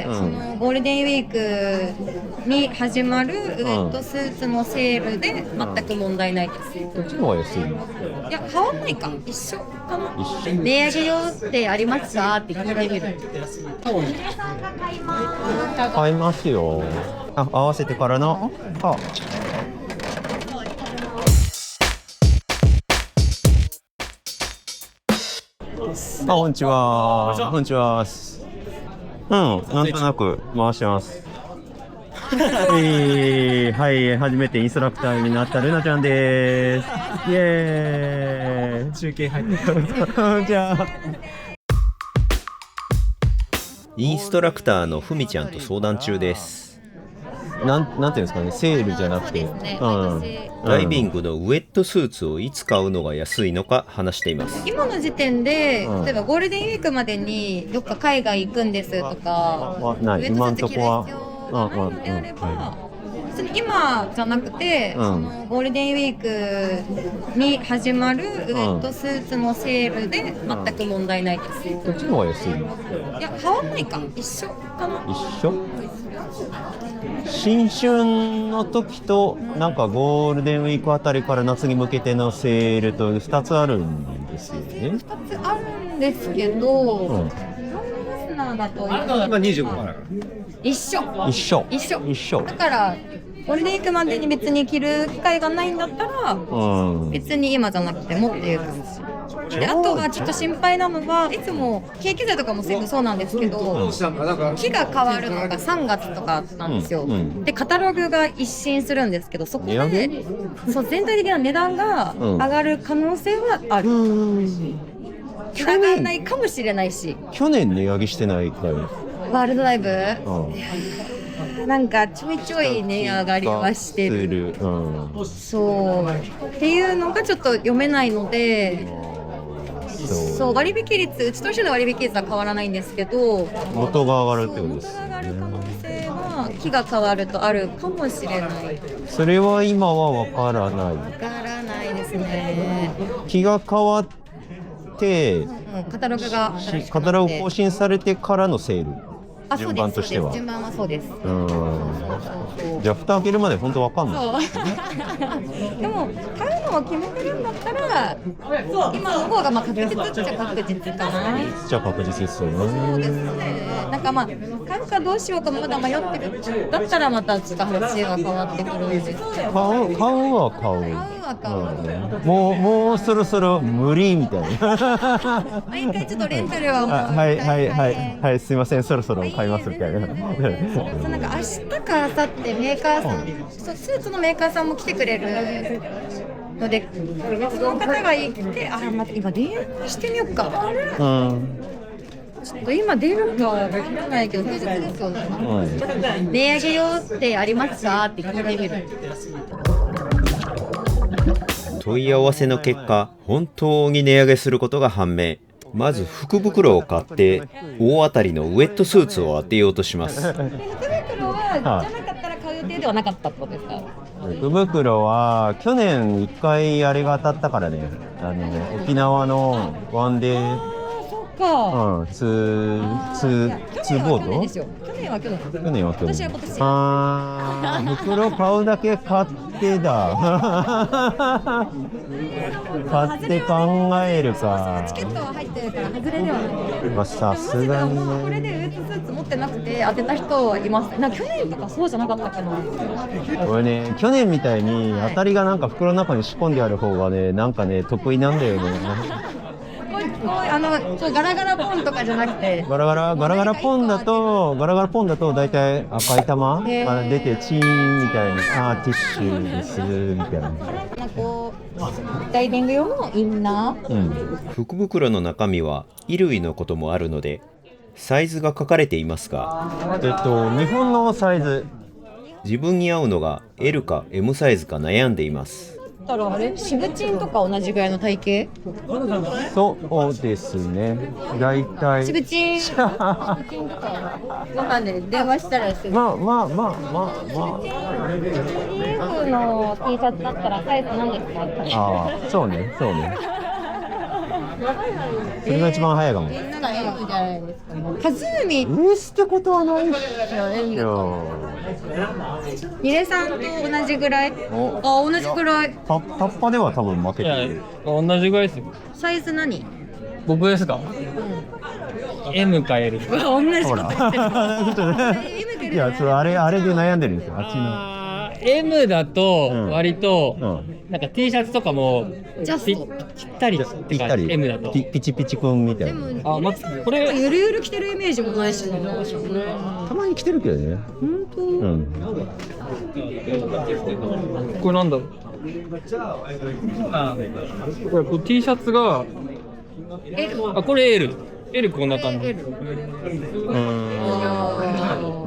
そのゴールデンウィークに始まるウェットスーツのセールで全く問題ないです。どっちの方が安いの？いや、変わんないか、一緒かな。一緒。値上げ用ってありますかって聞いてみる。買いますよ。あ、合わせてからの。あ、こんにちは。こんにちは。なんとなく回してます。はい、初めてインストラクターになったルナちゃんです。イエーイ。中継入ってる。じゃあ。インストラクターのふみちゃんと相談中です。なんていうんですかね、セールじゃなくて、ダイビングのウェットスーツをいつ買うのが安いのか話しています。今の時点で、例えばゴールデンウィークまでにどっか海外行くんですとか、ない、今んとこは。であれば、別に今じゃなくて、そのゴールデンウィークに始まるウェットスーツのセールで全く問題ないです。どっちの方が安いの？いや、変わんないか、一緒かな。一緒？新春の時となんかゴールデンウィークあたりから夏に向けてのセールと2つあるんですよね。2つあるんですけど、リスナーだと今25万だから。一緒だから、ゴールデンウィークまでに別に着る機会がないんだったら、別に今じゃなくてもっていう感じで、あとはちょっと心配なのはいつも景気剤とかも全部そうなんですけど、日が変わるのが3月とかなんですよ。でカタログが一新するんですけど、そこでそう全体的な値段が上がる可能性はある。上がらないかもしれないし。去年値上げしてないかい？ワールドライブ、なんかちょいちょい値上がりはしてる。そうっていうのがちょっと読めないので、そう割引率、うちと一緒で割引率は変わらないんですけど、元が上がるってことですね。元が上がる可能性は日が変わるとあるかもしれない。それは今は分からない。分からないですね。日が変わって、カタログがカタログ更新されてからのセール。順番としては。順番はそうです。じゃあ蓋開けるまで本当わかんない。でも買うのを決めてるんだったら、今の方が確実っちゃ確実かな。じゃあ確実ですよね。そうですね。なんか買うかどうしようかまだ迷ってるだったらまたちょっと話が変わってくるんですけど。買うは買う。もうそろそろ無理みたいな。毎回ちょっとレンタルははい、すいません、そろそろ買いますみたいな。なんか明日か明後日メーカーさん、スーツのメーカーさんも来てくれるので、その方がいて、今電話してみようか。ちょっと今出るかわからないけど平日ですよね。値上げ用ってありますかって聞いてみる。問い合わせの結果、本当に値上げすることが判明。まず福袋を買って大当たりのウェットスーツを当てようとします。福袋はじゃなかったら買う予定ではなかったってことですか？福袋は去年1回あれが当たったからね。沖縄のワンデーツーボート？去年は去年。去年は去年。私は今年。袋買うだけ買ってだ。買って考えるか。チケットは入ってるから外れではない。まあさすがにね。これでウェットスーツ持ってなくて当てた人はいます。去年とかそうじゃなかったっけな。俺ね、去年みたいに当たりがなんか袋の中に仕込んである方がね、なんかね得意なんだよね。そうガラガラポンとかじゃなくて、ガラガラポンだと大体赤い玉が出てチーンみたいにティッシュですみたいな。ダイビング用のインナー。福袋の中身は衣類のこともあるのでサイズが書かれていますが、日本のサイズ、自分に合うのが L か M サイズか悩んでいます。シブチンとか同じぐらいの体型？そうですね。だいたい。シブチン。シブチンとか。わかんない。電話したらすぐ。まあ。TF の T シャツだったらサイズ何ですか？そうね。それが一番早いかも。みんなが M じゃないですか。カズーミ、 S ってことはないっしょ。ミレさんと同じぐらい。おあ、同じぐらい。タッパでは多分負けいやてる。同じぐらいですよ。サイズ何？僕ですか？ M か L。うわ、同じほこと言ってる。ら。いや、それあれで悩んでるんですよ。あっちの。あー M だと割と、なんか T シャツとかもジャストぴったりって感じ。ぴったり。 M だと。ピチピチくんみたいな。あ、これゆるゆる着てるイメージもないし。たまに着てるけどね。本当。うん。これなんだろう。これT シャツがあ、これ L こんな感じ。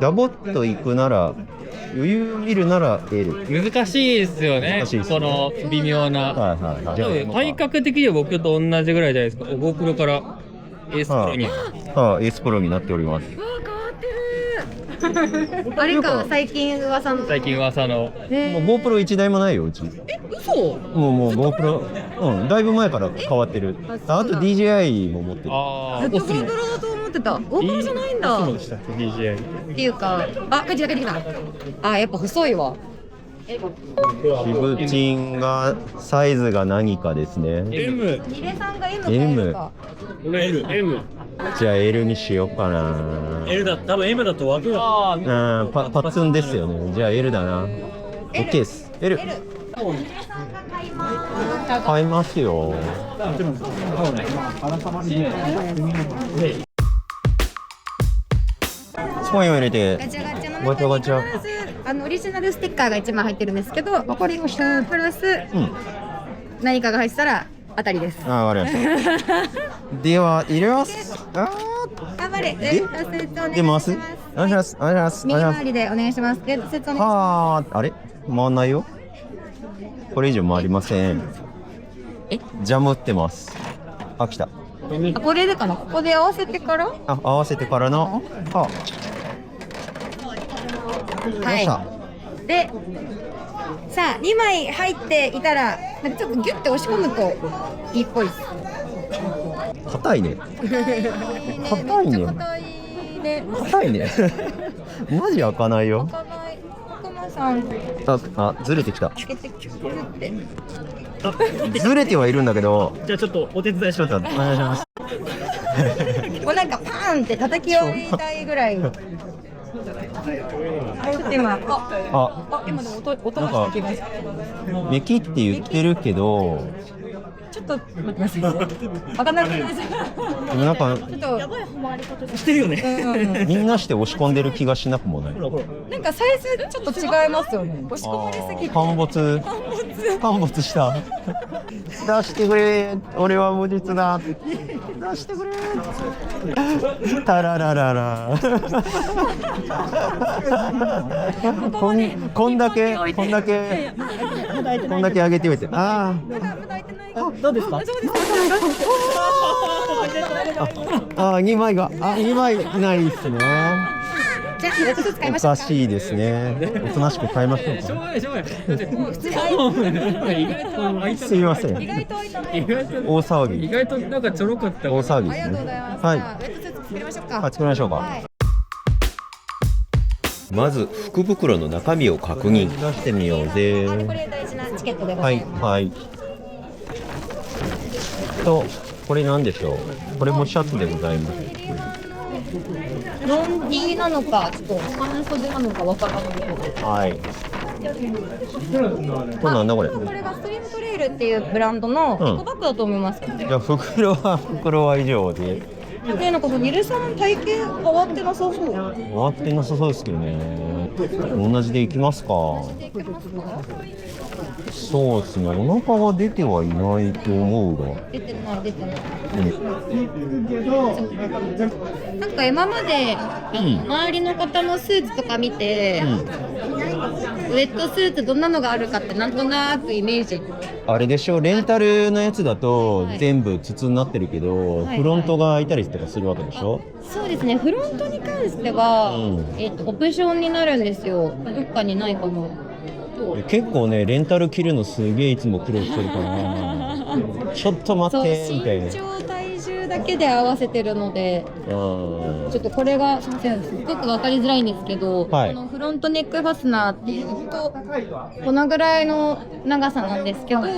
ダボっと行くなら、余裕見るなら L。難しいですよね。難しいですねこの微妙な。はいはいはい。多分体格的には僕と同じぐらいじゃないですか。GoPro からエースプロに。エースプロになっております。あれか、最近噂の。最近噂の。もう GoPro 1台もないよ、うち。嘘？もう GoPro、だいぶ前から変わってる。あと DJI も持ってる。あずっと GoPro だと思ってた。GoPro じゃないんだ。そうでしたっけ DJI。っていうか、あ、帰ってきた。あ、やっぱ細いわ。キブチンがサイズが何かですね。 M。ミレさんが M か L か。俺 M。じゃあ L にしようかな。 L だ、多分 M だと分けが。あパツンですよね。じゃあ L だな。OK です。L。買いますよ。コインを入れてガチャガチャのガチャガチャ中に必ずオリジナルステッカーが1枚入ってるんですけど、これをしたプラス何かが入ってたら当たりです。わかりましたでは入れます。頑張れ。出ます。お願いしますお願いしますお右願いします。回りでお願いします。で、説明。はあ、あれ回んないよ。これ以上回りません。ジャムってます。あ、来た。あ、これでかな。ここで合わせてから。あ、合わせてからの。ははで、さあ2枚入っていたら、なんかちょっとギュッて押し込むといいっぽいです。硬いね。硬いね。硬いね。硬いね。マジ開かないよ。開かない。コマさんずれてきた。つけてキュッて。ずれてはいるんだけど。じゃあちょっとお手伝いしちょっとお願いします。もうなんかパーンって叩き割りたいぐらい。ちょっと今、今でも音がしてきました。メキって言ってるけど、ちょっと待ってください。開かなくないですか。でもなんかちょっとやばいしてるよね。みんなして押し込んでる気がしなくもない。ほらほら。なんかサイズちょっと違いますよね。押し込まれすぎて。陥没した。出してくれ、俺は無実だ。出してくれ。タララララ。こんだけ上げておいて。どうですか？ 2枚が2枚ないですね。じゃあ1つ使いおましょうか。かしいですね。おとなしく買いましょうか。しょうがない。普通にすいません。意外と開いたね。大騒ぎ。意外となんかちょろかった。大騒ぎですありがとうございね。ます。はい。じゃあウェットスーツ作りましょうか。作りましょうか。はい。まず福袋の中身を確認。出してみようぜ。これ大事なチケットでごはいざいます。はい。これなんでしょう。これもシャツでございます。ロンティーなのか、ちょっと半袖なのかわからないけど。はい。これなんだこれ。これがストリームトレイルっていうブランドのエコバッグだと思います。じゃあ袋は以上で。で、なんかミルさん体型変わってなさそう。終わってなさそうですけどね。同じでいきますか。そうですね。お腹は出てはいないと思うが。出てない。なんか今まで、周りの方のスーツとか見て、ウェットスーツどんなのがあるかってなんとなくイメージ。あれでしょ、レンタルのやつだと全部筒になってるけど、はいフロントが開いたりとかするわけでしょ。そうですね。フロントに関しては、オプションになるんですよ。どっかにないかな。結構ね、レンタル着るのすげえいつも苦労してるからな。ちょっと待そうってみたいな身長体重だけで合わせてるのでちょっとこれがすみませんすっごく分かりづらいんですけど、はいこのフロントネックファスナーっていうとこのぐらいの長さなんですけど、これ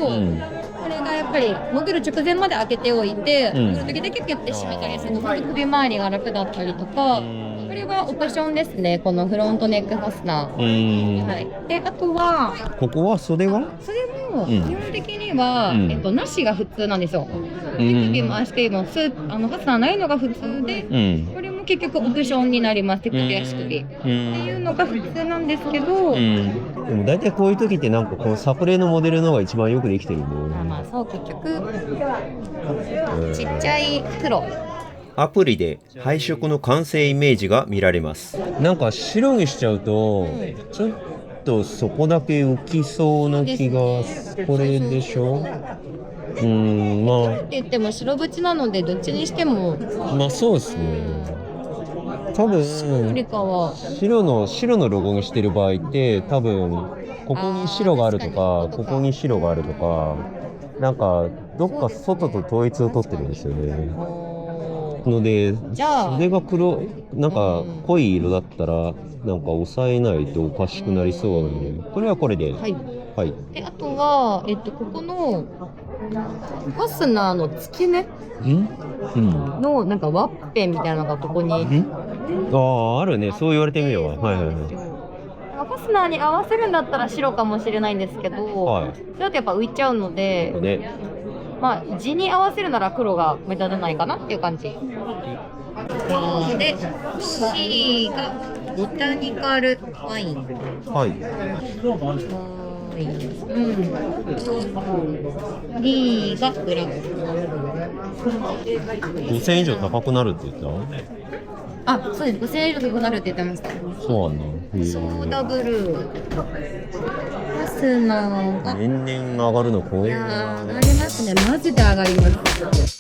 がやっぱり潜る直前まで開けておいて、潜る時だけピュッて閉めたりすると本当首周りが楽だったりとか、これはオプションですね、このフロントネックファスナー。はい、であとはここは袖はそれも基本的には、なしが普通なんですよ。手首も足首もファスナーないのが普通で、これも結局オプションになります。手首足首っていうのが普通なんですけど、でも大体こういう時ってなんかこのサプレのモデルの方が一番よくできてるんで、まあそう結局ちっちゃい黒。アプリで配色の完成イメージが見られます。なんか白にしちゃうとちょっとそこだけ浮きそうな気が、これでしょ。まあって言っても白縁なのでどっちにしてもまあそうですね。多分よりかは白のロゴにしてる場合って多分ここに白があるとかここに白があるとかなんかどっか外と統一を取ってるんですよね。ので袖が黒なんか濃い色だったらなんか抑えないとおかしくなりそうなので、これはこれではい。はい。であとはここのファスナーの付け根のなんかワッペンみたいなのがここにあるね。そう言われてみれば。はいはいはい。ファスナーに合わせるんだったら白かもしれないんですけど、はいそれだとやっぱ浮いちゃうので、ね、まあ地に合わせるなら黒が目立たないかなっていう感じ。で C がボタニカルワイン。はい。D がブラック。5000円以上高くなるって言ったあ、そうです。5000円以上高くなるって言ってました。そうなんだ。ソーダブルー。ファスナーが年々上がるの怖いいやな。ー上がりますね。マジで上がります。